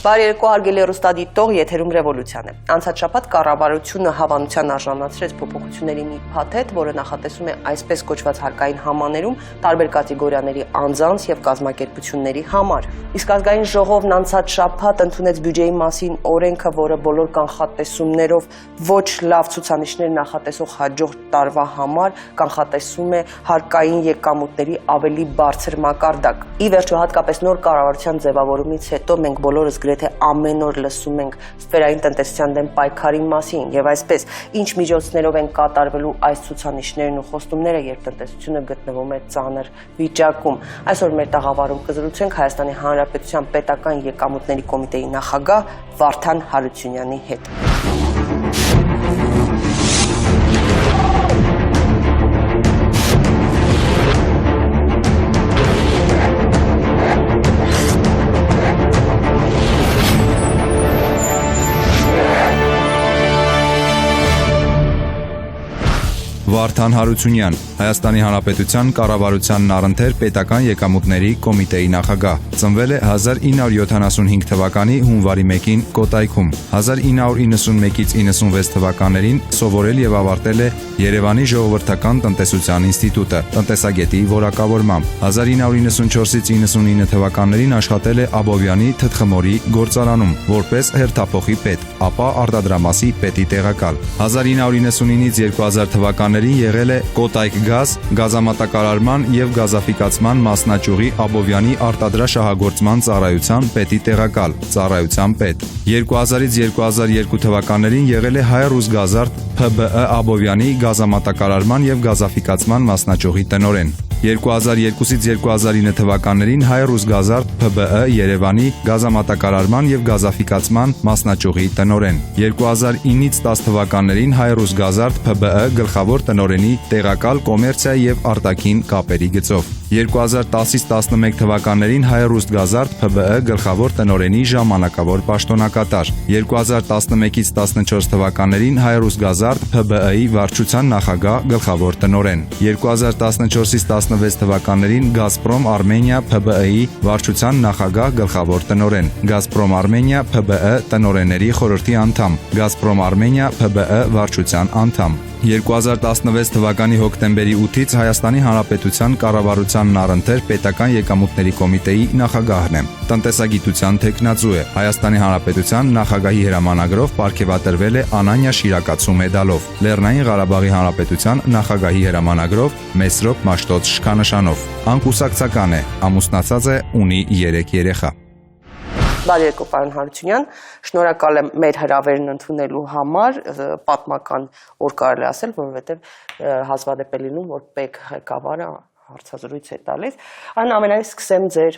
Բարի երկու հարգելի հեռուստադիտող, եթերում Ռևոլյուցիան է։ Անցած շաբաթ կառավարությունը հավանության արժանացրեց փոփոխությունների մի փաթեթ, որը նախատեսում է այսպես կոչված հարկային համաներում տարբեր կատեգորիաների անձանց եւ կազմակերպությունների համար։ Իսկ ազգային ժողովն անցած շաբաթ ընդունեց բյուջեի մասին օրենքը, որը բոլոր կանխատեսումներով ոչ լավ ցուցանիշներ նախատեսող հաջորդ տարվա համար կանխատեսում է հարկային եկամուտների ավելի բարձր մակարդակ։ Ի վերջո, հատկապես նոր կառավարության ձևավորումից հետո մենք բոլորս գրեթե ամեն օր լսում ենք սֆերային տնտեսության դեմ պայքարի մասին եւ այսպես ինչ միջոցներով են կատարվելու այս ցուցանիշներն ու խոստումները, երբ տնտեսությունը գտնվում է ծանր վիճակում։ Այսօր մեր տաղավարում կզրուցենք Հայաստանի Հանրապետության պետական եկամուտների կոմիտեի նախագահ Վարդան Հարությունյանի հետ։ Վարդան Հարությունյան, Հայաստանի Հանրապետության կառավարության առընթեր պետական եկամուտների կոմիտեի նախագահ, ծնվել է 1975 թվականի հունվարի 1-ին Կոտայքում, 1991-ից 96 թվականներին սովորել եւ ավարտել է Երևանի ժողովրդական տնտեսության ինստիտուտը, տնտեսագետի որակավորմամբ, 1994-ից 99 թվականներին աշխատել է Աբովյանի թթխմորի գործարանում, որպես հերթափոխի պետ, ապա արտադրամասի պետի տեղակալ, 1999-ից 2000 թվականներին եղել է Կոտայք գազ, գազամատակարարման եւ գազաֆիկացման մասնաճյուղի Աբովյանի արտադրաշահագործման ծառայության պետի տեղակալ, ծառայության պետ։ 2000-ից 2002 թվականներին եղել է Հայ-Ռուսգազարդ ՓԲԸ Աբովյանի գազամատակարարման եւ գազաֆիկացման մասնաճյուղի տնօրեն։ 2002-ից 2009 թվականներին Հայ-Ռուսգազարդ ՓԲԸ Երևանի գազամատակարարման եւ գազաֆիկացման մասնաճյուղի տնօրեն։ 2009-ից 10 թվականներին Հայ-Ռուսգազարդ ՓԲԸ գլխավոր տնօրենի տեղակալ կոմերցիա եւ արտաքին կապերի գծով։ 2010-ից 11 թվականներին Հայ-Ռուսգազարդ ՓԲԸ գլխավոր տնօրենի ժամանակավոր պաշտոնակատար։ 2011-ից 14 թվականներին Հայ-Ռուսգազարդ ՓԲԸ-ի վարչության նախագահ գլխավոր տնօրեն։ 2014-ից 16 թվականներին Գազպրոմ Արմենիա ՓԲԸ-ի վարչության նախագահ գլխավոր տնօրեն, Գազպրոմ Արմենիա ՓԲԸ տնօրենների խորհրդի անդամ, Գազպրոմ Արմենիա ՓԲԸ վարչության անդամ։ 2016 թվականի հոկտեմբերի 8-ից Հայաստանի Հանրապետության կառավարությանն առընթեր պետական եկամուտների կոմիտեի նախագահն է։ Տնտեսագիտության թեկնածու է։ Հայաստանի Հանրապետության նախագահի հրամանագրով պարգևատրվել է Անանյա Շիրակացու մեդալով։ Լեռնային Ղարաբաղի Հանրապետության նախագահի հրամանագրով Մեսրոպ Մաշտոց շքանշանով։ Անկուսակցական է, ամուսնացած է, ունի 3 երեխա։ Բարի երկու պարոն Հարությունյան, շնորհակալ եմ մեր հրավերն ընդունելու համար, պատմական օր կարելի ասել, որովհետև հազվադեպ է լինում, որ ՊԵԿ ղեկավարը հարցազրույց է տալիս։ Այնուամենայնիվ սկսեմ ձեր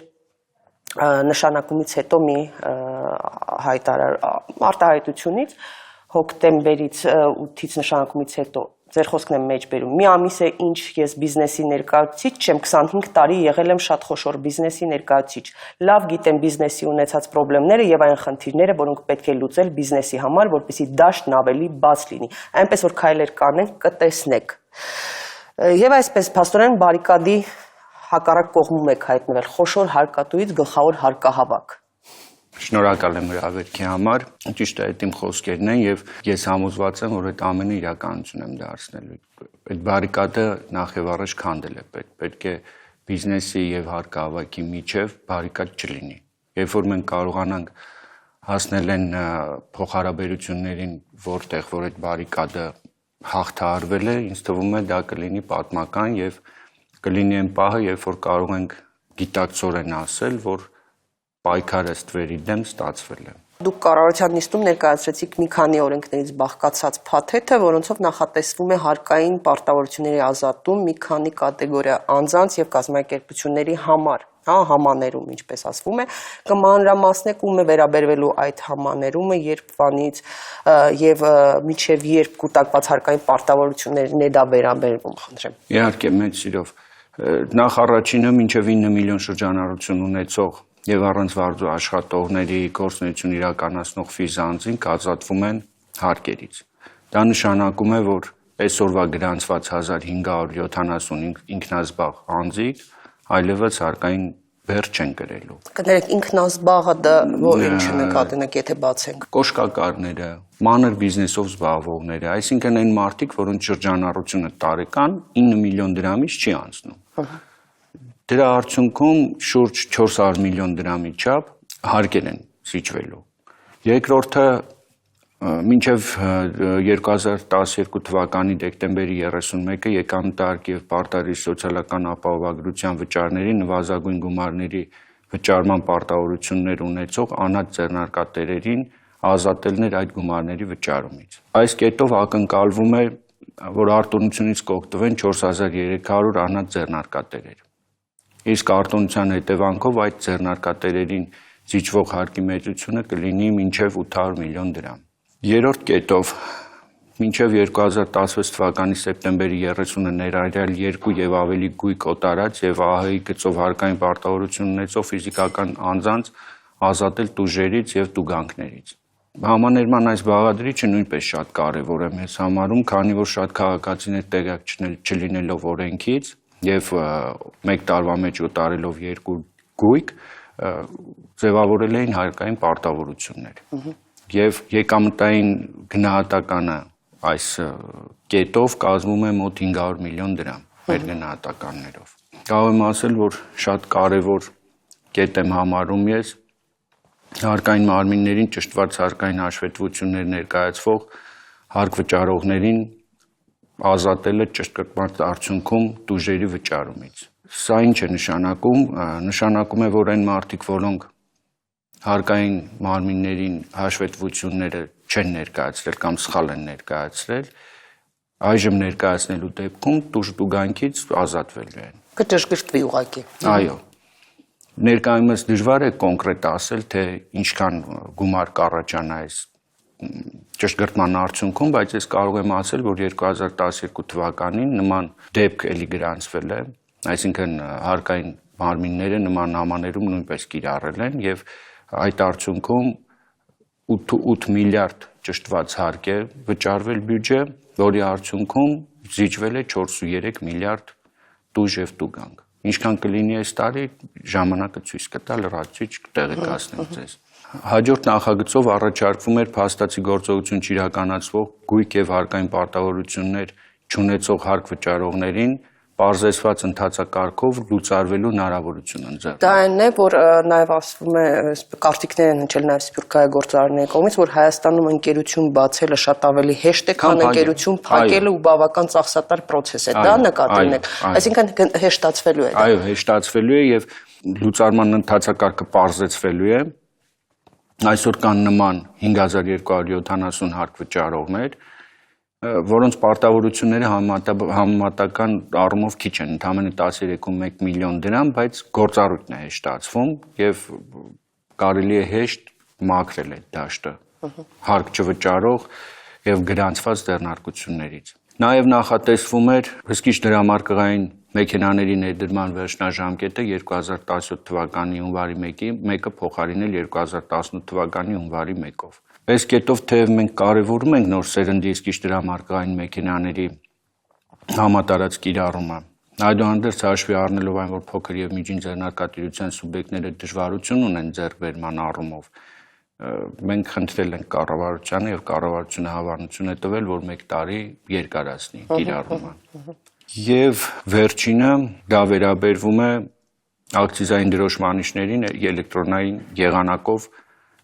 նշանակումից հետո մի արտահայտությունից, հոկտեմբերից 8-ից նշանակումից հետո ձեր խոսքն եմ մեջ բերում։ Մի ամիս է ինչ ես բիզնեսի ներկայացուցիչ չեմ, 25 տարի եղել եմ շատ խոշոր բիզնեսի ներկայացուցիչ։ Լավ գիտեմ բիզնեսի ունեցած խնդիրները եւ այն խնդիրները, որոնք պետք է լուծել բիզնեսի համար, որպեսզի դաշտն ավելի բաց լինի։ Այնպես որ քայլեր կանենք, կտեսնեք։ Եվ այսպես փաստորեն բարիկադի հակառակ կողմում եք հայտնվել, խոշոր հարկատուից գլխավոր հարկահավաք։ Շնորհակալ եմ հրավերքի համար, ճիշտ է, այդ իմ խոսքերն են եւ ես համոզված եմ, որ այդ ամենը իրականություն եմ դարձնելու։ Այդ բարիկադը նախ եւ առաջ քանդել է պետք է բիզնեսի եւ հարկահավաքի միջև բարիկադ չլինի։ Երբ որ մենք կարողանանք հասնել են փոխհարաբերություններին, որտեղ որ այդ բարիկադը հաղթահարվել է, ինձ թվում է դա կլինի պատմական եւ կլինի այն պահը, երբ որ կարող ենք գիտակցորեն ասել, որ պայքարը ստվերի դեմ ստացվել է։ Դուք կառավարության նիստում ներկայացրեցիք մի քանի օրենքներից բաղկացած փաթեթը, որոնցով նախատեսվում է հարկային պարտավորությունների ազատում մի քանի կատեգորիա անձանց եւ կազմակերպությունների համար, համաներում, ինչպես ասվում է, կմանրամասնեք ում է վերաբերվելու այդ համաներումը, երբվանից եւ միջև երբ կուտակված հարկային պարտավորություններն է դա վերաբերվում, խնդրեմ։ Իհարկե, մեծ սիրով։ Նախ առաջինը մինչև 9 միլիոն շրջանառություն ունեցող եւ առանց վարձու աշխատողների գործունեություն իրականացնող ֆիզանձին ազատվում են հարկերից։ Դա նշանակում է, որ այսօրվա գրանցված 1575 ինքնազբաղ անձիկ այլևս հարկային բեր չեն գրելու։ Կներեք ինքնազբաղը դա որ ինչը նկատենք, եթե բացենք։ Կոշկակարները, մանր բիզնեսով զբաղվողները, այսինքն այն մարդիկ, որոնց շրջանառությունը տարեկան 9 միլիոն դրամից չի անցնում։ Դրա արդյունքում շուրջ 400 միլիոն դրամի չափ հարկեր են զիջվելու։ Երկրորդը մինչև 2012 թվականի դեկտեմբերի 31-ը եկամտարկ եւ պարտադիր սոցիալական ապահովագրության վճարների նվազագույն գումարների վճարման պարտավորություններ ունեցող անհատ ձեռնարկատերերին ազատելն էր այդ գումարների վճարումից։ Այս կետով ակնկալվում է, որ արտոնությունից կօգտվեն 4300 անհատ ձեռնարկատերեր։ Իսկ արտոնության հետևանքով այդ ձեռնարկատերերին զիջվող հարկի մեծությունը կլինի մինչև 800 միլիոն դրամ։ Երրորդ կետով մինչև 2016 թվականի սեպտեմբերի 30-ը ներառյալ 2 եւ ավելի գույք օտարած եւ ԱՀ-ի գծով հարկային պարտավորություն ունեցող ֆիզիկական անձանց ազատել տուժերից եւ տուգանքներից։ Համաներման այս բաղադրիչը նույնպես շատ կարևոր է մեզ համարում, քանի որ շատ քաղաքացիներ տեղյակ չլինելով օրենքից եւ 1 տարվա մեջ օտարելով 2 գույք ձևավորել էին հարկային պարտավորություններ։ Եվ եկամտային գնահատականը այս կետով կազմում է մոտ 500 միլիոն դրամ մեր գնահատականներով։ Կարող եմ ասել, որ շատ կարևոր կետ եմ համարում ես հարկային մարմիններին ճշտված հարկային հաշվետվություններ ներկայացվող հարկ վճարողներին ազատելը ճշտկրտման արդյունքում տուժերի վճարումից։ Սա ինչ է նշանակում։ Նշանակում է, որ այն մարդիկ, որոնք հարկային մարմիններին հաշվետվությունները չեն ներկայացրել կամ սխալ են ներկայացրել, այժմ ներկայացնելու դեպքում տուժ-տուգանքից ազատվելու են։ Կճշգրտվի ուղղակի։ Այո։ Ներկայումս դժվար է կոնկրետ ասել, թե ինչքան գումար կառաջանա այս ճշգրտման արդյունքում, բայց ես կարող եմ ասել, որ 2012 թվականին նման դեպք էլի գրանցվել է, այսինքն հարկային մարմինները նման նամաներում նույնպես կիրառել են եւ այդ արդյունքում 8 միլիարդ ճշտված հարկ է վճարվել բյուջե, որի արդյունքում զիջվել է 4.3 միլիարդ տուժ եւ տուգանք։ Ինչքան կլինի այս տարի, ժամանակը ցույց կտա, լրացուցիչ կտեղեկացնեմ ձեզ։ Հաջորդ նախագծով առաջարկվում էր փաստացի գործողություն չիրականացվող գույք եւ հարկային պարտավորություններ չունեցող հարկ վճարողներին պարզեցված ընթացակարգով լուծարվելու հնարավորություն ընձեռնել։ Դա այն է, որ նաև ասվում է, կարծիքներ են հնչել նաև սփյուռքահայ գործարարների կողմից, որ Հայաստանում ընկերություն բացելը շատ ավելի հեշտ է, քան ընկերություն փակելը ու բավական ծախսատար process է։ Դա նկատի ունեք։ Այսինքն հեշտացվելու է։ Այո, հեշտացվելու է եւ լուծարման ընթացակարգը պարզեցվելու է։ Այսօր կան նման 5270 հարկ վճարողներ, որոնց պարտավորությունները համեմատական առումով քիչ են, ընդամենը 13.1 միլիոն դրամ, բայց գործառույթն է հեշտացվում եւ կարելի է հեշտ մաքրել այդ դաշտը հարկ չվճարող եւ գրանցված ձեռնարկություններից։ Նաեւ նախատեսվում էր հսկիչ դրամարկղային մեքենաների ներդրման վերջնաժամկետը 2017 թվականի հունվարի 1-ը փոխարինել 2018 թվականի հունվարի 1-ով։ Այս կետով թեև մենք կարևորում ենք նոր սերնդի իսկիչ դրամարկղային մեքենաների համատարած կիրառումը, այդուհանդերձ հաշվի առնելով այն, որ փոքր եւ միջին ձեռնարկատիրության սուբյեկտները դժվարություն ունեն ձեռքբերման առումով, մենք խնդրել ենք կառավարությանը եւ կառավարությունը հավանություն է տվել, որ 1 տարի երկարացնի կիրառումը։ Եվ վերջինը դա վերաբերվում է ակցիզային դրոշմանիշներին էլեկտրոնային եղանակով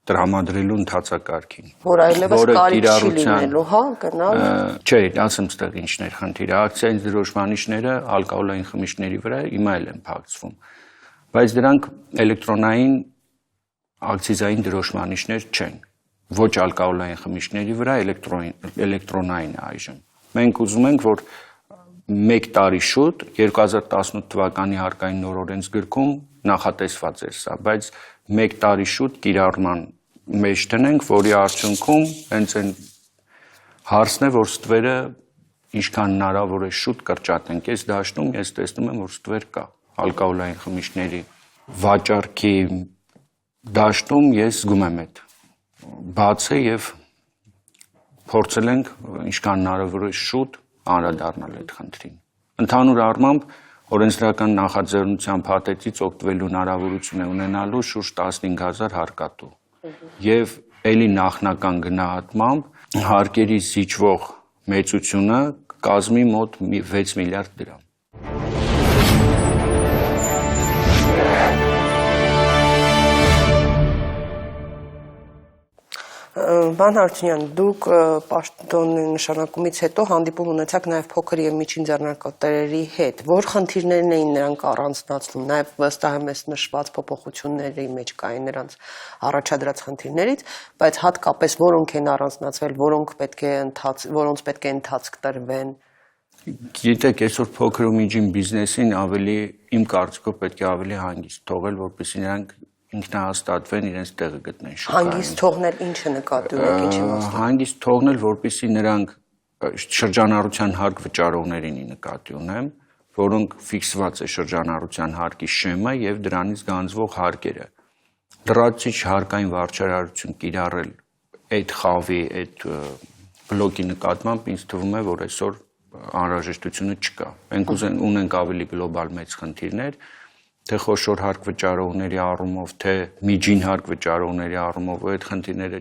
տրամադրելու ընթացակարգին, որ այլևս կարիք չի լինելու, հա, գնալ։ Չէ, ասեմ ստեղ ինչն էր խնդիրը, ակցիային դրոշմանիշները ալկոհոլային խմիչքների վրա հիմա էլ են փակցվում, բայց դրանք էլեկտրոնային ակցիզային դրոշմանիշներ չեն, ոչ ալկոհոլային խմիչքների վրա էլեկտրոնային է այժմ։ Մենք ուզում ենք, որ 1 տարի շուտ 2018 թվականի հարկային նոր օրենսգրքում նախատեսված էր սա, բայց 1 տարի շուտ կիրառման մեջ տնենք, որի արդյունքում հենց այն հարցն է, որ ստվերը ինչքան հնարավոր է շուտ կրճատենք։ Այս դաշտում ես տեսնում եմ, որ ստվեր կա ալկոհոլային խմիչքների վաճառքի դաշտում ես զգում եմ այդ բացը եւ փորձել ենք ինչքան հնարավոր է շուտ անդրադառնալ այդ խնդրին։ Ընդհանուր առմամբ օրենսդրական նախաձեռնության փաթեթից օգտվելու հնարավորություն է ունենալու շուրջ 15000 հարկատու։ Եվ ելի նախնական գնահատմամբ հարկերի զիջվող մեծությունը կազմի մոտ 6 միլիարդ դրամ։ Պարոն Հարությունյան, դուք պաշտոնի նշանակումից հետո հանդիպում ունեցաք նաև փոքր եւ միջին ձեռնարկատերերի հետ։ Որ խնդիրներն էին նրանք առանձնացնում, նաև վստահ եմ այս նշված փոփոխությունների մեջ կային նրանց առաջադրած խնդիրներից, բայց հատկապես որոնք են առանձնացվել, որոնց պետք է ընթացք տրվեն։ Գիտեք, այսօր փոքր ու միջին բիզնեսին ավելի, իմ կարծիքով պետք է ավելի հանգիստ թողել, որպեսզի նրանք ինքնահաստատվեն, իրենց տեղը գտնեն շուկայում։ Հանգիստ թողնել ինչը նկատի ունեք, ինչի մասն։ Հանգիստ թողնել, որպեսզի նրանք շրջանառության հարկ վճարողներին նկատի ունեմ, որոնք ֆիքսված է շրջանառության հարկի շեմը եւ դրանից գանձվող հարկերը։ Լրացիչ հարկային վարչարարություն կիրառել այդ խավի, այդ բլոկի նկատմամբ ինձ թվում է, որ այսօր անհրաժեշտությունը չկա։ Մենք ունենք ավելի գլոբալ մեծ խնդիրներ, թե խոշոր հարկ վճարողների առումով, թե միջին հարկ վճարողների առումով, այդ խնդիրները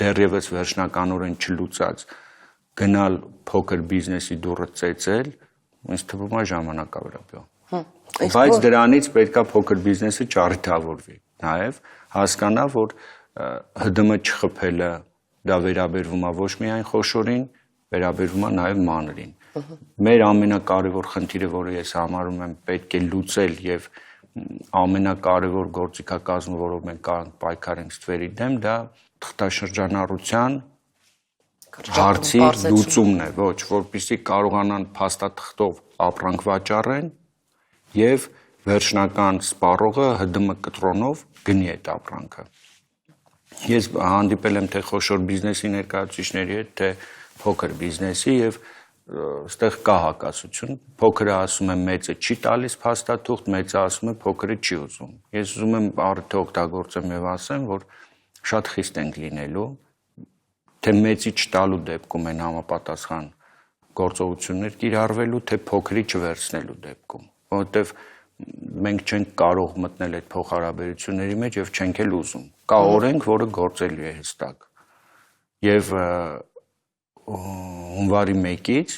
դեռևս վերջնականորեն չլուծած գնալ փոքր բիզնեսի դուռը ծեծել, ինձ թվում է ժամանակավերապահ։ Բայց դրանից պետքա փոքր բիզնեսը ճարիթավորվի, նաև հասկանա, որ ՀԴՄ չխփելը դա վերաբերվում է ոչ միայն խոշորին, վերաբերվում է նաև մանրին։ Մեր ամենակարևոր խնդիրը, որը ես համարում եմ պետք է լուծել եւ ամենակարևոր գործիքակազմը, որով մենք պայքարենք ստվերի դեմ, դա թղթաշրջանառության հարցի լուծումն է, ոչ, որպեսզի կարողանան փաստաթղթով ապրանք վաճառեն եւ վերջնական սպառողը ՀԴՄ կտրոնով գնի այդ ապրանքը։ Ես հանդիպել եմ թե խոշոր բիզնեսի ներկայացուցիչների հետ, թե փոքր բիզնեսի եւ այստեղ կա հակասություն, փոքրը ասում է մեծը չի տալիս փաստաթուղթ, մեծը ասում է փոքրը չի ուզում։ Ես ուզում եմ առիթը օգտագործեմ եւ ասեմ, որ շատ խիստ ենք լինելու, թե մեծի չտալու դեպքում են համապատասխան գործողություններ կիրառվելու, թե փոքրի չվերցնելու դեպքում, որովհետեւ մենք չենք կարող մտնել այդ փոխհարաբերությունների մեջ եւ չենք էլ ուզում։ Կա օրենք, որը գործելու է հստակ։ Եվ հունվարի 1-ից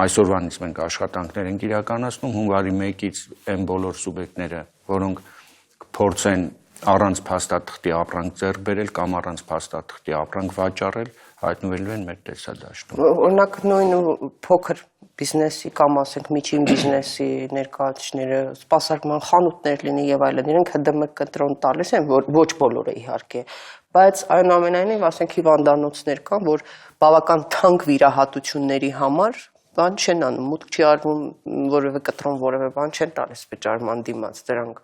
այսօրվանից մենք աշխատանքներ ենք իրականացնում, հունվարի 1-ից այն բոլոր սուբյեկտները, որոնք փորձեն առանց փաստաթղթի ապրանք ձեռք բերել կամ առանց փաստաթղթի ապրանք վաճառել, հայտնվելու են մեր տեսադաշտում։ Օրինակ նույն փոքր բիզնեսի կամ ասենք միջին բիզնեսի ներկայացուցիչները, սպասարկման խանութներ լինի եւ այլն, իրենք ՀԴՄ կտրոն տալիս են, որ ոչ բոլորը իհարկե, բայց այնուամենայնիվ ասենք հիվանդանոցներ կան, որ բավական թանկ վիրահատությունների համար բան չեն անում, մուտք չի արվում որևէ կտրոն, որևէ բան չեն տալիս վճարման դիմաց, դրանք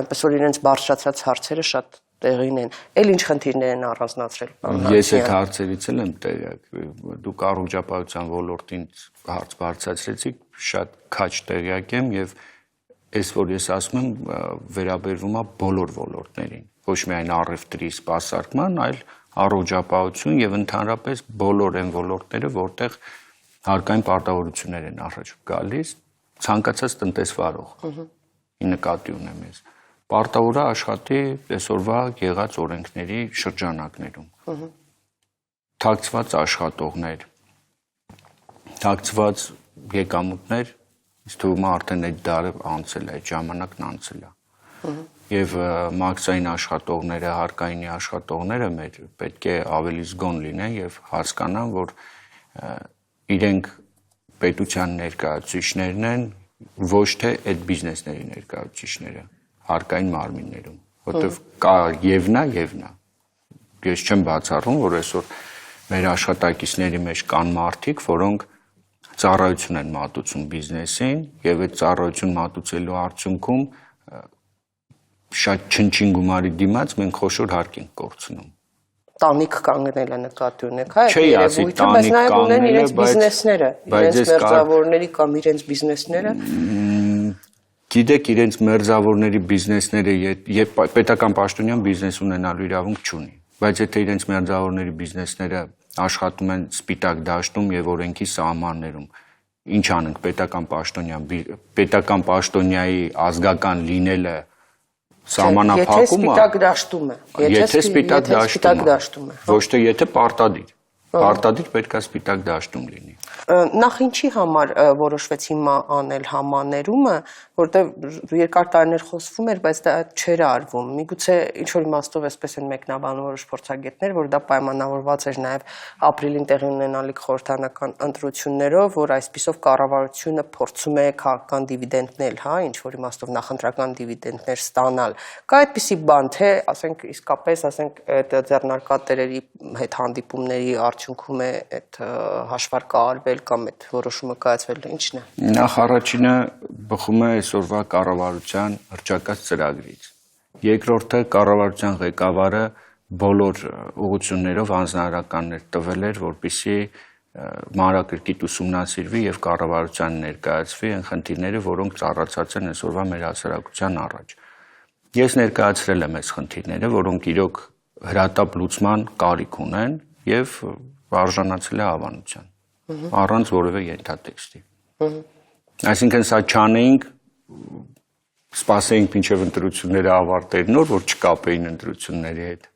այնպես որ իրենց բարձրացած հարցերը շատ տեղին են։ Էլ ինչ խնդիրներ են առանձնացրել։ Ես այդ հարցերից էլ եմ տեղյակ։ Դուք առողջապահության ոլորտին հարց բարձրացրեցիք, շատ քաջ տեղյակ եմ եւ այս որ ես ասում եմ վերաբերվում է բոլոր ոլորտներին, ոչ միայն առևտրի սպասարկման, այլ առողջապահություն եւ ընդհանրապես բոլոր այն ոլորտները, որտեղ հարկային պարտավորություններ են առաջ գալիս, ցանկացած տնտեսվարող։ Նկատի ունեմ ես։ Պարտավոր է աշխատի այսօրվա եղած օրենքների շրջանակներում։ Թաքցված աշխատողներ, թաքցված եկամուտներ, ինձ թվում է արդեն այդ դարը անցել է, այդ ժամանակն անցել է։ Եվ մաքսային աշխատողները, հարկայինի աշխատողները մեր պետք է ավելի զգոն լինեն եւ հասկանան, որ իրենք պետության ներկայացուցիչներն են, ոչ թե այդ բիզնեսների ներկայացուցիչները հարկային մարմիններում, որտեղ կա եւ նա։ Ես չեմ բացառում, որ այսօր մեր աշխատակիցների մեջ կան մարդիկ, որոնք ծառայություն են մատուցում բիզնեսին եւ այդ ծառայություն մատուցելու արդյունքում շատ չնչին գումարի դիմաց մենք խոշոր հարկ ենք կորցնում։ Տանիք կանգնելը նկատի ունեք, հա, չի ասի տանիք կանգնելը, իրենց բիզնեսները, իրենց մերձավորների կամ իրենց բիզնեսները։ Գիտեք, իրենց մերձավորների բիզնեսները եւ պետական պաշտոնյան բիզնես ունենալու իրավունք չունի, բայց եթե իրենց մերձավորների բիզնեսները աշխատում են սպիտակ դաշտում եւ օրենքի սահմաններում ինչ անենք պետական պաշտոնյայի ազգական լինելը սահմանափակում է։ Եթե սպիտակ դաշտում է։ Եթե սպիտակ դաշտում է։ Ոչ թե եթե պարտադիր։ Պարտադիր պետք է սպիտակ դաշտում լինի։ Նախ ինչի համար որոշվեց հիմա անել համաներումը, որտեղ երկար տարիներ խոսվում էր, բայց դա չէր արվում։ Միգուցե ինչ-որ իմաստով էսպես են մեկնաբանում որոշ փորձագետներ, որ դա պայմանավորված էր նաև ապրիլին տեղի ունենալիք խորհրդանական ընտրություններով, որ այսպիսով կառավարությունը փորձում է քաղաքական դիվիդենդներ, հա, ինչ-որ իմաստով նախընտրական դիվիդենդներ ստանալ։ Կա այդպիսի բան, թե ասենք իսկապես, ասենք այդ ձեռնարկատերերի հետ հանդիպումների արդյունքում է այդ հաշվարկը արվել կամ այդ որոշումը կայացվել, ինչն է։ Նախ առաջինը բխում է այսօրվա կառավարության հռչակած ծրագրից։ Երկրորդը կառավարության ղեկավարը բոլոր ուղղություններով հանձնարարականներ տվել էր, որպեսզի մանրակրկիտ ուսումնասիրվի եւ կառավարության ներկայացվի այն խնդիրները, որոնք ծառացած են այսօրվա մեր հասարակության առաջ։ Ես ներկայացրել եմ այս խնդիրները, որոնք իրոք հրատապ լուծման կարիք ունեն եւ արժանացել է հավանության, առանց որևէ ենթատեքստի։ Այսինքն սա չանեինք, սպասեինք մինչև ընտրությունները ավարտեն նոր, որ չկապեին ընտրությունների հետ։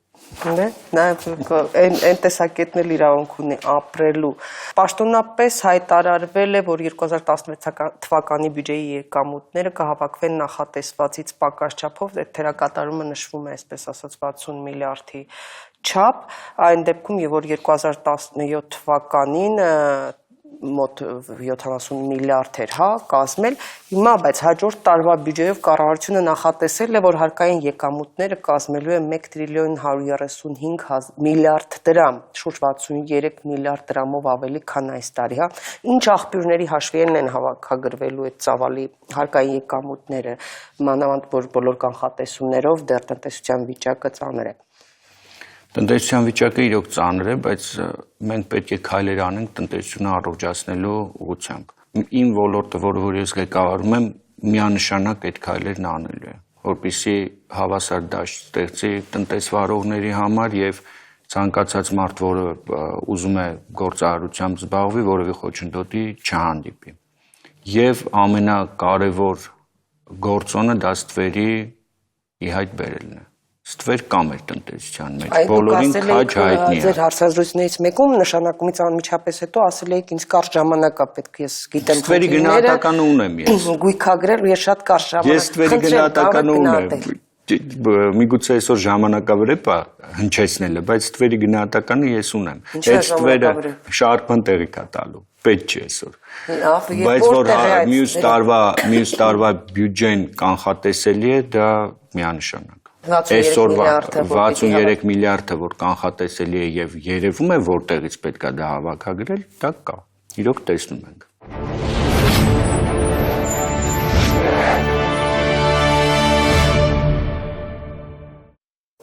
Այն տեսակետն էլ իրավունք ունի ապրելու։ Պաշտոնապես հայտարարվել է, որ 2016 թվականի բյուջեի եկամուտները կհավաքվեն նախատեսվածից պակաս չափով, այդ թերակատարումը նշվում է, այսպես ասած, 60 միլիարդի չափ, այն դեպքում, որ 2017 թվականին մոտ 70 միլիարդ էր, հա, կազմել, հիմա բայց հաջորդ տարվա բյուջեով կառավարությունը նախատեսել է, որ հարկային եկամուտները կազմելու է 1 տրիլիոն 135 միլիարդ դրամ, շուրջ 63 միլիարդ դրամով ավելի, քան այս տարի, հա, ինչ աղբյուրների հաշվին են հավաքագրվելու այդ ծավալի հարկային եկամուտները, մանավանդ որ բոլոր կանխատեսումներով դեռ տնտեսության վիճակը ծանր է։ Տնտեսության վիճակը իրոք ծանր է, բայց մենք պետք է քայլեր անենք տնտեսությունը առողջացնելու ուղղությամբ։ Իմ ոլորտը, որ ես ղեկավարում եմ, միանշանակ այդ քայլերն անելու է, որպեսզի հավասար դաշտ ստեղծի տնտեսվարողների համար եւ ցանկացած մարդ, որը ուզում է գործարարությամբ զբաղվի, որևէ խոչընդոտի չհանդիպի։ Եվ ամենակարևոր գործոնը դա ստվերի ի հայտ բերելն է։ Ստվեր կա մեր տնտեսության մեջ, բոլորին քաջ հայտնի է։ Ձեր հարցազրույցներից մեկում նշանակումից անմիջապես հետո ասել եք ինձ կարճ ժամանակ է պետք, ես գիտեմ ստվերի գնահատականը ունեմ ես։ Գույքագրել ու ես շատ կարճ ժամանակ։ Ես ստվերի գնահատականը ունեմ։ Միգուցե այսօր ժամանակավրեպ է հնչեցնելը, բայց ստվերի գնահատականը ես ունեմ։ Այդ ստվերը շարքման տեղիք է տալու, պետք չէ այսօր։ Բայց որ մյուս տարվա բյուջեն կանխատեսելի է, դա միանշանակ։ Այսօրվա 63 միլիարդը, որ կանխատեսելի է եւ երևում է, որտեղից պետք է դա հավաքագրել, դա կա։ Իրոք տեսնում ենք։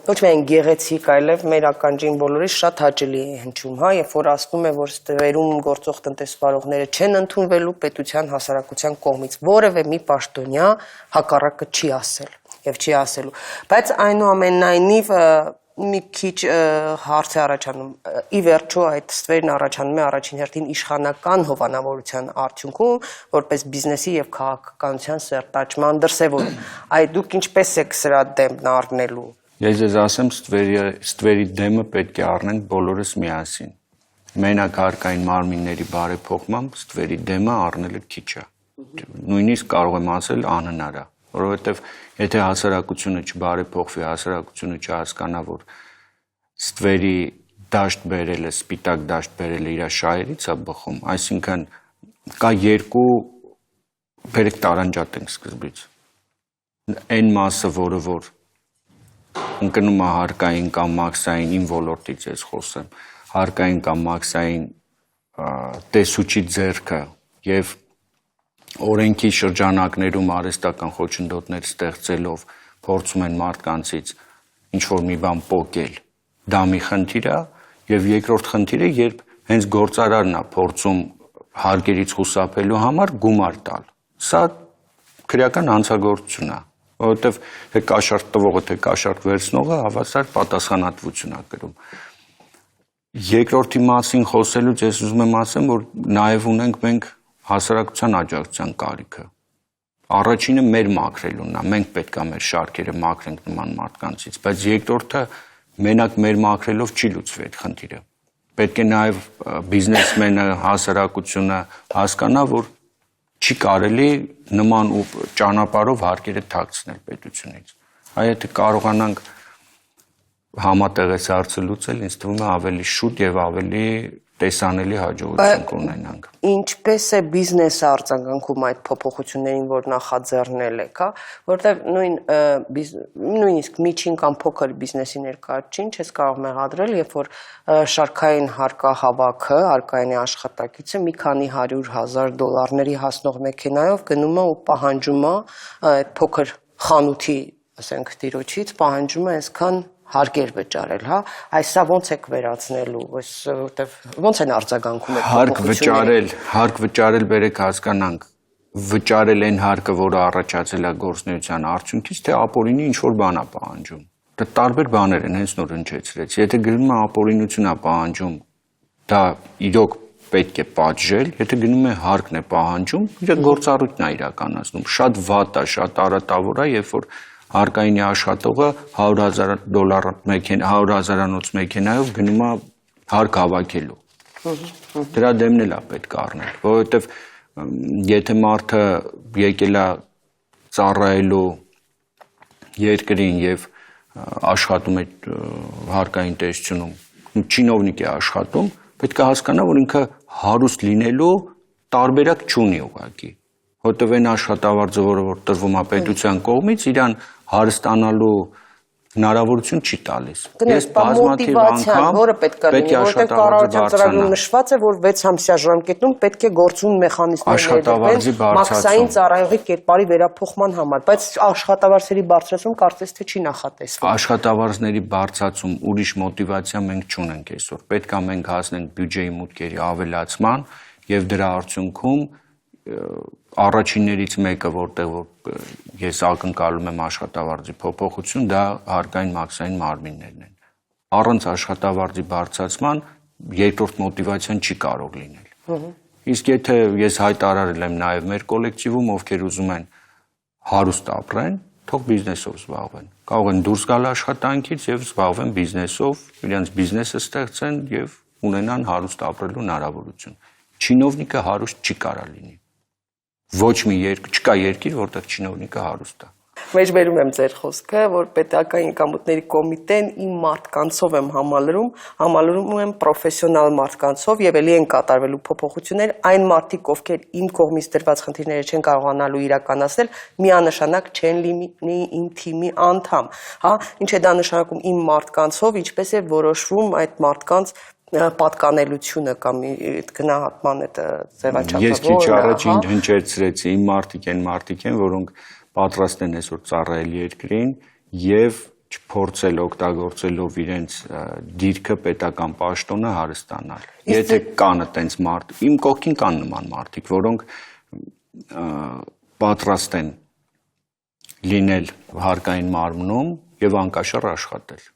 Ոչ միայն գեղեցիկ, այլև մեր ականջին բոլորիս շատ հաճելի է հնչում, հա, երբ որ ասվում է, որ ստվերում գործող տնտեսվարողները չեն ընդունվելու պետության հասարակության կողմից, որևէ մի պաշտոնյա հակառակը չի ասել եւ չի ասելու, բայց այնուամենայնիվ մի քիչ հարց է առաջանում։ Ի վերջո այդ ստվերն առաջանում է առաջին հերթին իշխանական հովանավորության արդյունքում, որպես բիզնեսի եւ քաղաքականության սերտաճման դրսեւորում։ Այդ դուք ինչպես եք սրա դեմն առնելու։ Ես ձեզ ասեմ, ստվերի դեմը պետք է առնենք բոլորս միասին։ Մենակ հարկային մարմինների բարեփոխմամբ ստվերի դեմը առնելը քիչ է։ Նույնիսկ կարող եմ ասել անհնար է, որովհետև եթե հասարակությունը չբարեփոխվի, հասարակությունը չհասկանա, որ ստվերի դաշտ բերելը, սպիտակ դաշտ բերելը իր շահերից է բխում, այսինքն կա երկու, բերեք տարանջատենք սկզբից։ Այն մասը, որը որ ընկնում է հարկային կամ մաքսային, իմ ոլորտից ես խոսեմ, հարկային կամ մաքսային տեսուչի ձեռքը եւ օրենքի շրջանակներում արհեստական խոչընդոտներ ստեղծելով փորձում են մարդկանցից ինչ-որ մի բան պոկել, դա մի խնդիր է, եւ երկրորդ խնդիրը, երբ հենց գործարարն է փորձում հարկերից խուսափելու համար գումար տալ։ Սա քրեական հանցագործություն է, որովհետև թե կաշառք տվողը, թե կաշառք վերցնողը հավասար պատասխանատվություն է կրում։ Երկրորդի մասին խոսելուց ես ուզում եմ ասեմ, որ նաև ունենք մենք հասարակության աջակցության կարիքը։ Առաջինը մեր մաքրելունն է, մենք պետք է մեր շարքերը մաքրենք նման մարդկանցից, բայց երկրորդը մենակ մեր մաքրելով չի լուծվի այդ խնդիրը։ Պետք է նաև բիզնեսմենը, հասարակությունը հասկանա, որ չի կարելի նման ճանապարհով հարկերը թաքցնել պետությունից։ Եթե կարողանանք համատեղ այս հարցը լուծել, ինձ թվում է ավելի շուտ եւ ավելի տեսանելի հաջողություն կունենանք։ Ինչպես է բիզնեսը արձագանքում այդ փոփոխություններին, որ նախաձեռնել եք, հա, որտեղ նույնիսկ միջին կամ փոքր բիզնեսի ներկայացուցիչ չես կարող մեղադրել, երբ որ շարքային հարկահավաքը, հարկային աշխատակիցը մի քանի $100,000 հասնող մեքենայով գնում է ու պահանջում է այդ փոքր խանութի, ասենք, տիրոջից պահանջում է այսքան հարկեր վճարել, հա, այսա ոնց եք վերացնելու, որտեվ ոնց են արձագանքում այդ հարկ վճարել բերեք հասկանանք, վճարել այն հարկը, որը առաջացել է գործունեության արդյունքից, թե ապօրինի ինչ-որ բան է պահանջում։ Դա տարբեր բաներ են, հենց նոր հնչեցրեց։ Եթե գնում է ապօրինություն է պահանջում, դա իրոք պետք է պատժել, եթե գնում է հարկն է պահանջում, իր գործառույթն է իրականացնում։ Շատ վատ է, շատ արատավոր է, երբ որ հարկայինի աշխատողը $100,000 մեքենայով գնում է հարկ հավաքելու։ Դրա դեմն էլ է պետք առնել, որովհետև եթե մարդը եկել է ծառայելու երկրին եւ աշխատում է հարկային տեսությունում, չինովնիկ է աշխատում, պետք է հասկանա, որ ինքը հարուստ լինելու տարբերակ չունի ուղղակի։ Որտեւ այն աշխատավարձը, որը որ տրվում է պետության կողմից, իրան հարստանալու հնարավորություն չի տալիս։ Ես բազմաթիվ անգամ որը պետք է լինի, որտեղ կառավարության ծրագրում նշված է, որ 6 ամսյա ժամկետում պետք է գործուն մեխանիզմներ ներդրվեն մաքսային ծառայողի կերպարի վերափոխման համար, բայց աշխատավարձերի բարձրացում կարծես թե չի նախատեսվում։ Աշխատավարձների բարձրացում ուրիշ մոտիվացիա մենք չունենք այսօր։ Պետք է մենք հասնենք բյուջեի մուտքերի ավելացման եւ դրա արդյունքում առաջիններից մեկը, որտեղ ես ակնկալում եմ աշխատավարձի փոփոխություն, դա հարկային մաքսային մարմիններն են։ Առանց աշխատավարձի բարձրացման երկրորդ մոտիվացիան չի կարող լինել։ Իսկ եթե ես հայտարարել եմ նաև մեր կոլեկտիվում, ովքեր ուզում են հարուստ ապրեն, թող բիզնեսով զբաղվեն։ Կարող են դուրս գալ աշխատանքից եւ զբաղվեն բիզնեսով, իրենց բիզնեսը ստեղծեն եւ ունենան հարուստ ապրելու հնարավորություն։ Չինովնիկը հարուստ չի կարա լինի։ Ոչ մի չկա երկիր, որտեղ չինովնիկը հարուստ է։ Մեջբերում եմ ձեր խոսքը, որ պետական եկամուտների կոմիտեն իմ մարդկանցով եմ համալրում եմ պրոֆեսիոնալ մարդկանցով եւ ելի են կատարվելու փոփոխություններ այն մարդիկ, ովքեր իմ կողմից դրված խնդիրները չեն կարողանալու իրականացնել, միանշանակ չեն լինի իմ թիմի անդամ, հա, ինչ է դա նշանակում իմ մարդկանցով, ինչպես է որոշվում այդ մարդկանց պատկանելությունը կամ գնահատման այդ ձևաչափը։ Ես քիչ առաջ հնչեցրեցի, իմ մարդիկ են, որոնք պատրաստ են այսօր ծառայել երկրին եւ չփորձել օգտագործելով իրենց դիրքը պետական պաշտոնը հարստանալ։ Եթե կան այդպես մարդ, իմ կողքին կան նման մարդիկ, որոնք պատրաստ են լինել հարկային մարմնում եւ անկաշառ աշխատել։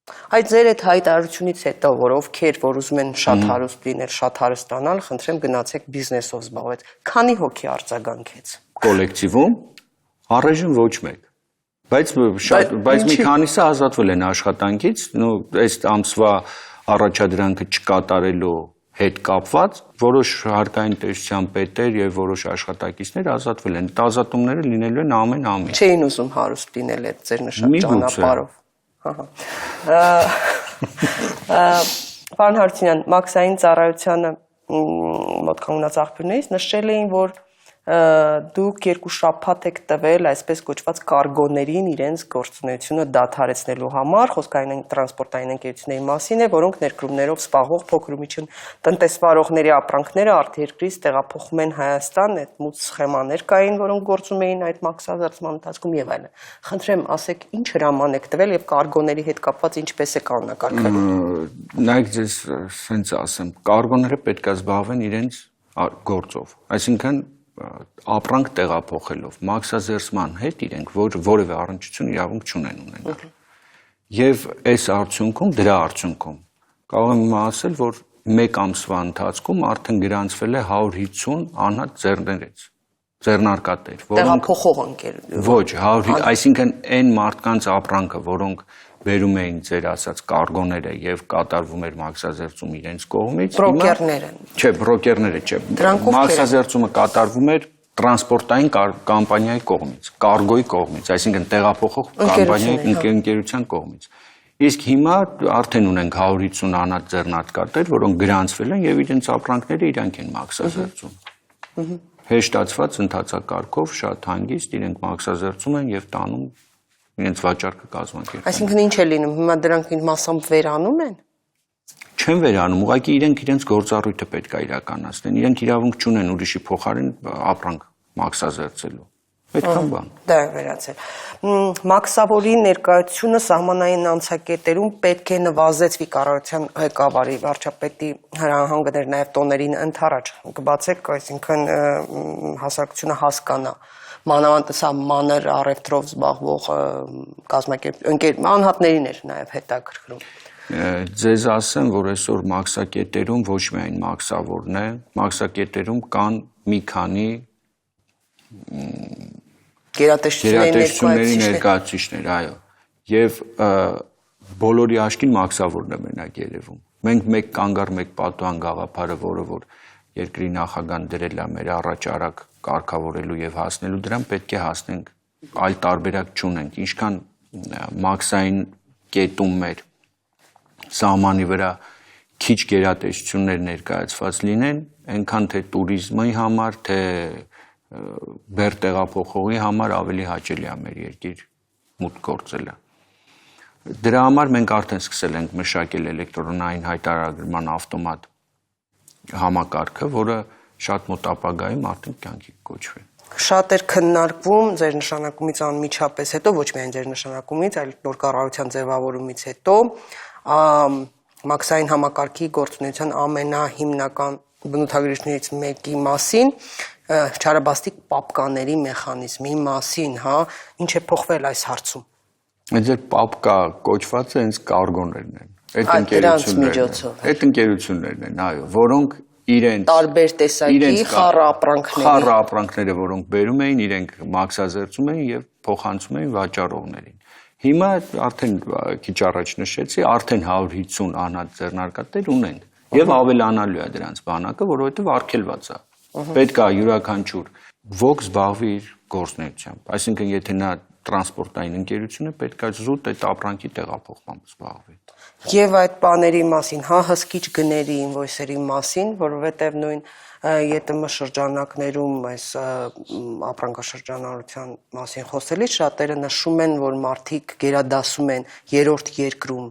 Այդ ձեր այդ հայտարարությունից հետո, որ ովքեր որ ուզում են շատ հարուստ լինել, շատ հարստանալ, խնդրեմ գնացեք բիզնեսով զբաղվեք։ Քանի հոգի արձագանքեց։ Կոլեկտիվում առայժմ ոչ մեկ։ Բայց մի քանիսը ազատվել են աշխատանքից, այս ամսվա առաջադրանքը չկատարելու հետ կապված որոշ հարկային տեսության պետեր եւ որոշ աշխատակիցներ ազատվել են։ Այդ ազատումները լինելու են ամեն ամիս։ Չէին ուզում հարուստ լինել այդ ձեր նշած ճանապարհով։ Պարոն Հարությունյան, մաքսային ծառայությանը մոտ կանգնած աղբյուրներից նշել էին, որ դուք 2 շաբաթ եք տվել այսպես կոչված կարգոներին իրենց գործունեությունը դադարեցնելու համար, խոսքային տրանսպորտային ընկերությունների մասին է, որոնք ներկրումներով սպառող փոքր ու միջին տնտեսվարողների ապրանքները արտերկրից տեղափոխում են Հայաստան, այդ մուտ սխեմաներ կային, որոնք գործում էին այդ մաքսազերծման ընթացքում եւ այլն։ Խնդրեմ, ասեք, ինչ հրաման եք տվել եւ կարգոների հետ կապված ինչպես է կանոնակարգել։ Նայեք, ձեզ սենց ասեմ, կարգոները պետք է զբաղվեն իրենց գործով, այսինքն ապրանք տեղափոխելով, մաքսազերծման հետ իրենք որևէ առնչություն իրավունք չունեն ունենալ։ Եվ այս արդյունքում, դրա արդյունքում կարող եմ ասել, որ 1 ամսվա ընթացքում արդեն գրանցվել է 150 անհատ ձեռնարկատեր, տեղափոխող ընկեր։ Ոչ, այսինքն այն մարդկանց ապրանքը, որոնք բերում էին ձեր ասած կարգոները եւ կատարվում էր մաքսազերծում իրենց կողմից, Բրոկերները։ Չէ, բրոկերները չէ։ Մաքսազերծումը կատարվում էր տրանսպորտային կամպանիայի կողմից, կարգոյի կողմից, այսինքն տեղափոխող կամպանիայի ընկերության կողմից։ Իսկ հիմա արդեն ունենք 150 անհատ ձեռնարկատեր, որոնք գրանցվել են եւ իրենց ապրանքները իրանք են մաքսազերծում։ Հեշտացված ընթացակարգով շատ հանգիստ իրենք մաքսազերծում են եւ տանում իրենց վաճառքը կազմակերպում։ Այսինքն ինչ է լինում, հիմա դրանք մասամբ վերանում են։ Չեն վերանում, ուղղակի իրենք իրենց գործառույթը պետք է իրականացնեն։ Իրենք իրավունք չունեն ուրիշի փոխարեն ապրանք մաքսազերծելու։ Այդքան բան։ Դա է վերացել։ Մաքսավորի ներկայությունը սահմանային անցակետերում պետք է նվազեցվի կառավարության ղեկավարի վարչապետի հրահանգը դեր նաև տոներին ընդառաջ կբացեք, այսինքն հասարակությունը հասկանա մանավանդ սա մանր առևտրով զբաղվող անհատներին էր նաև հետաքրքրում։ Ձեզ ասեմ, որ այսօր մաքսակետերում ոչ միայն մաքսավորն է, մաքսակետերում կան մի քանի գերատեսչությունների ներկայացուցիչներ, այո, եւ բոլորի աչքին մաքսավորն է մենակ երևում։ Մենք մեկ կանգառ, մեկ պատուհան գաղափարը, որը որ երկրի նախագահան դրել է մեր առաջարակ կարգավորելու եւ հասնելու դրան, պետք է հասնենք, այլ տարբերակ չունենք, ինչքան մաքսային կետում մեր սահմանի վրա քիչ գերատեսչություններ ներկայացված լինեն, այնքան թե туриզմի համար, թե բեր տեղափոխողի համար ավելի հաճելի է մեր երկիր մուտք գործելը։ Դրա համար մենք արդեն սկսել ենք մշակել էլեկտրոնային հայտարարման ավտոմատ համակարգը, որը շատ մոտ ապագայում արդեն կյանքի կոչվի։ Շատ էր քննարկվում ձեր նշանակումից անմիջապես հետո, ոչ միայն ձեր նշանակումից, այլ նոր կառավարության ձևավորումից հետո, մաքսային համակարգի գործունեության ամենահիմնական բնութագրիչներից մեկի մասին, չարաբաստիկ պապկաների մեխանիզմի մասին, հա, ինչ է փոխվել այս հարցում։ Ձեր պապկա կոչվածը հենց կարգոներն են։ Այդ ընկերություններն են, այո, որոնք իրենց տարբեր տեսակի խառը ապրանքները, որոնք բերում էին, իրենք մաքսազերծում էին եւ փոխանցում էին վաճառողներին։ Հիմա արդեն քիչ առաջ նշեցի, արդեն 150 անհատ ձեռնարկատեր ունենք եւ ավելանալու է դրանց բանակը, որովհետեւ արգելված է։ Պետք է յուրաքանչյուր ոք զբաղվի իր գործունեությամբ։ Այսինքն եթե նա տրանսպորտային ընկերությունը պետք է զուտ այդ ապրանքի տեղափոխմամբ զբաղվի։ Եվ այդ բաների մասին, հա, հսկիչ գների ինվոյսերի մասին, որովհետև նույն ԵՏՄ շրջանակներում այս ապրանքաշրջանառության մասին խոսելիս շատերը նշում են, որ մարդիկ գերադասում են երրորդ երկրում,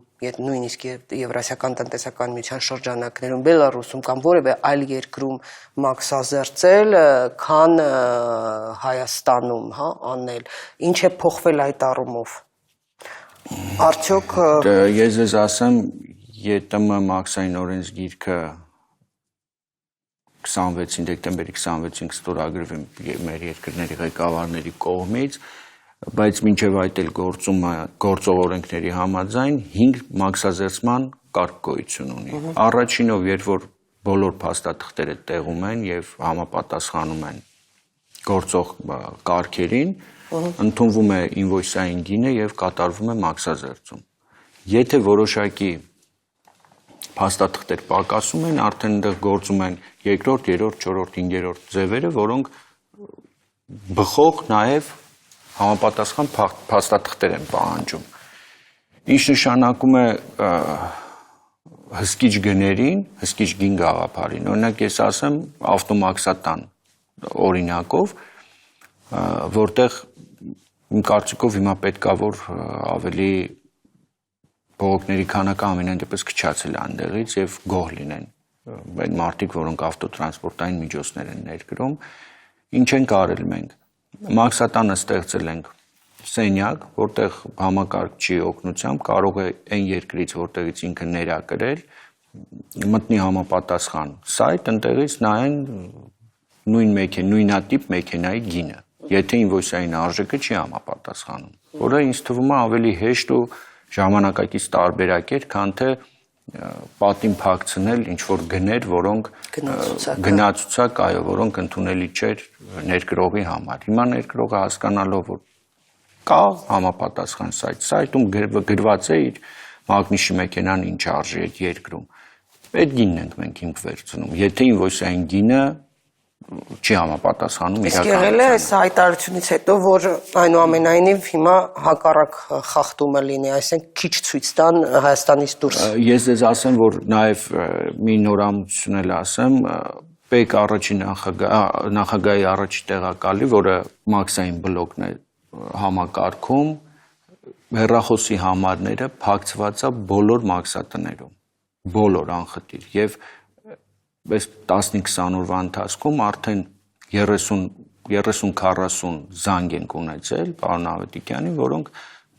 նույնիսկ Եվրասիական տնտեսական միության շրջանակներում, Բելարուսում կամ որևէ այլ երկրում մաքսազերծել, քան Հայաստանում, հա, անել։ Ինչ է փոխվել այդ առումով։ Արդյոք ես ձեզ ասեմ, ԵՏՄ մաքսային օրենսգիրքը 26 դեկտեմբերի 26-ին ստորագրվի մեր երկրների ղեկավարների կողմից, բայց մինչև այդ էլ գործող օրենքների համաձայն 5 մաքսազերծման կարգ գոյություն ունի։ Առաջինով, երբ որ բոլոր փաստաթղթերը տեղում են եւ համապատասխանում են գործող կարգերին, ընդունվում է ինվոյսային գինը եւ կատարվում է մաքսազերծում։ Եթե որոշակի փաստաթղթեր պակասում են, արդեն այնտեղ գործում են երկրորդ, երրորդ, չորրորդ, հինգերորդ ձևերը, որոնք բխող նաեւ համապատասխան փաստաթղթեր են պահանջում։ Ինչ նշանակում է հսկիչ գներին, հսկիչ գին գաղափարին։ Օրինակ ես ասեմ ավտոմաքսատան օրինակով, որտեղ իմ կարծիքով հիմա պետքա որ ավելի բողոքների քանակը ամենայն դեպս քչացել է այնտեղից եւ գոհ լինեն այդ մարդիկ, որոնք ավտոտրանսպորտային միջոցներ են ներկրում, ինչ են կարել մենք։ Մաքսատանը ստեղծել ենք սենյակ, որտեղ համակարգչի օգնությամբ կարող է այն երկրից, որտեղից ինքը ներակրել, մտնի համապատասխան սայթ, այնտեղից նայեն նույնատիպ մեքենայի գինը, եթե ինվոյսային արժեքը չի համապատասխանում, որը ինձ թվում է ավելի հեշտ ու ժամանակակից տարբերակ էր, քան թե պատին փակցնել ինչ որ գներ, որոնք գնացուցակ, այո, որոնք ընդունելի չէր ներգրողի համար։ Հիմա ներգրողը հասկանալով, որ կա համապատասխան սայթում գրված է իր մագնիշի մեքենան ինչ արժի այդ երկրում։ Այդ գինն ենք մենք հիմք վերցնում։ Եթե ինվոյսային գինը չի համապատասխանում իրականությանը։ Իսկ եղել է այս հայտարարությունից հետո, որ այնուամենայնիվ հիմա հակառակ խախտումը լինի, այսինքն քիչ ցույց տան Հայաստանից դուրս։ Ես ձեզ ասեմ, որ նաև մի նորամուծություն էլ ասեմ, ՊԵԿ առաջի նախագահի առաջի տեղակալի, որը մաքսային բլոկն է համակարգում, հեռախոսի համարները փակցված է բոլոր մաքսատներում, բոլոր անխտիր եւ այս 15-20 օրվա ընթացքում արդեն 30-40 զանգ ենք ունեցել պարոն Ավետիքյանին, որոնք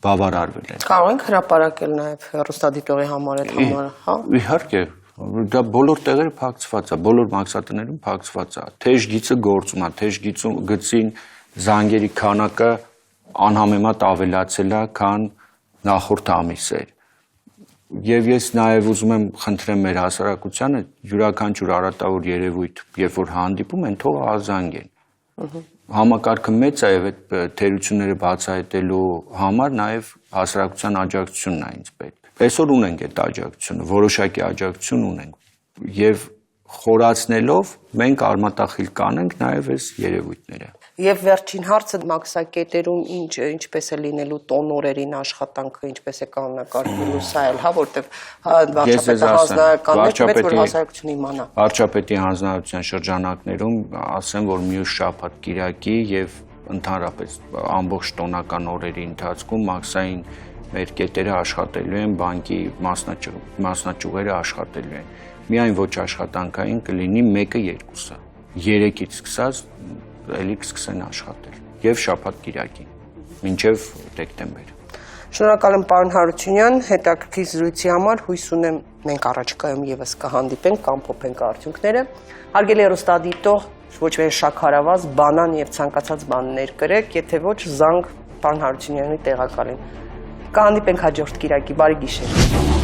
բավարարվել են։ Կարող ենք հրապարակել նաև հեռուստադիտողի համար այդ համարը, հա։ Իհարկե, դա բոլոր տեղերը փակցված է, բոլոր մաքսատներում փակցված է։ Թեժ գիծը գործում է, թեժ գծին զանգերի քանակը անհամեմատ ավելացել է, քան նախորդ ամիսեր։ Եվ ես նաև ուզում եմ խնդրեմ մեր հասարակությանը յուրաքանչյուր արատավոր երևույթ, երբ որ հանդիպում են, թող ազանգեն։ Համակարգը մեծ է եւ այդ թերությունները բացահայտելու համար նաև հասարակության աջակցությունն է ինձ պետք։ Այսօր ունենք այդ աջակցությունը, որոշակի աջակցություն ունենք եւ խորացնելով մենք արմատախիլ կանենք նաև այս երևույթները։ Եվ վերջին հարցը մաքսակետերում ինչպես է լինելու տոնորերին աշխատանքը, ինչպես է կանոնակարգվելու սա էլ, հա, որտեվ վարչապետի հանձնարարականներ պետք որ հասարակությունը իմանա։ Վարչապետի հանձնարարության շրջանակներում ասեմ, որ մյուս շաբաթ կիրակի եւ ընդհանրապես ամբողջ տոնական օրերի ընթացքում մաքսային մեր կետերը աշխատելու են, բանկի մասնաճյուղերը աշխատելու են։ Միայն ոչ աշխատանքային կլինի 1-2-ը։ 3-ից սկսած էլի կսկսեն աշխատել եւ շաբաթ կիրակին մինչեւ դեկտեմբեր։ Շնորհակալ եմ պարոն Հարությունյան, հետաքրքիր զրույցի համար, հույս ունեմ մենք առաջիկայում եւս կհանդիպենք, կամփոփենք արդյունքները։ Հարգելի հեռուստադիտող, ոչ միայն շաքարավազ, բանան եւ ցանկացած բաներ կրեք, եթե ոչ զանգ պարոն Հարությունյանի տեղակալին։ Կհանդիպենք հաջորդ կիրակի, բարի գիշեր։